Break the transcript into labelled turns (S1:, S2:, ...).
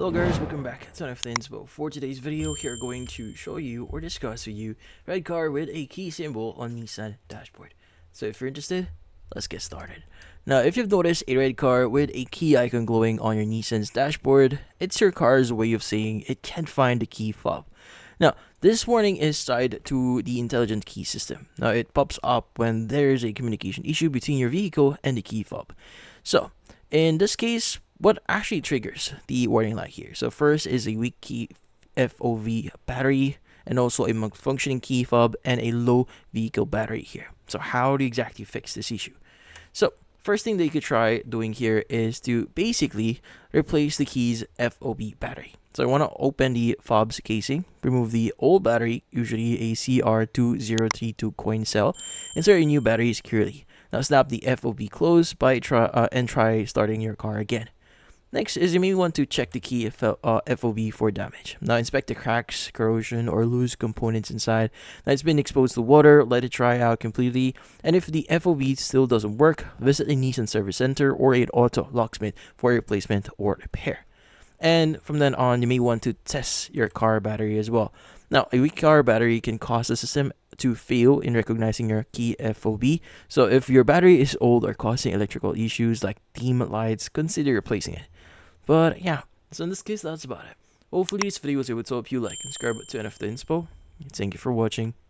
S1: Hello guys, welcome back to another Inspo. For today's video, here going to show you or discuss with you red car with a key symbol on Nissan dashboard. So if you're interested, let's get started. Now, if you've noticed a red car with a key icon glowing on your Nissan's dashboard, it's your car's way of saying it can't find the key fob. Now, this warning is tied to the intelligent key system. Now, it pops up when there's a communication issue between your vehicle and the key fob. So, in this case, what actually triggers the warning light here? So first is a weak key FOV battery and also a malfunctioning key fob and a low vehicle battery here. So how do you exactly fix this issue? So first thing that you could try doing here is to basically replace the key's FOB battery. So I want to open the fob's casing, remove the old battery, usually a CR2032 coin cell, insert a new battery securely. Now snap the FOB closed and try starting your car again. Next is you may want to check the key FOB for damage. Now inspect the cracks, corrosion, or loose components inside. Now it's been exposed to water, let it dry out completely. And if the FOB still doesn't work, visit a Nissan service center or an auto locksmith for replacement or repair. And from then on, you may want to test your car battery as well. Now, a weak car battery can cause the system to fail in recognizing your key FOB. So if your battery is old or causing electrical issues like dim lights, consider replacing it. But yeah, so in this case, that's about it. Hopefully this video was able to help you like and subscribe to NF Inspo. Thank you for watching.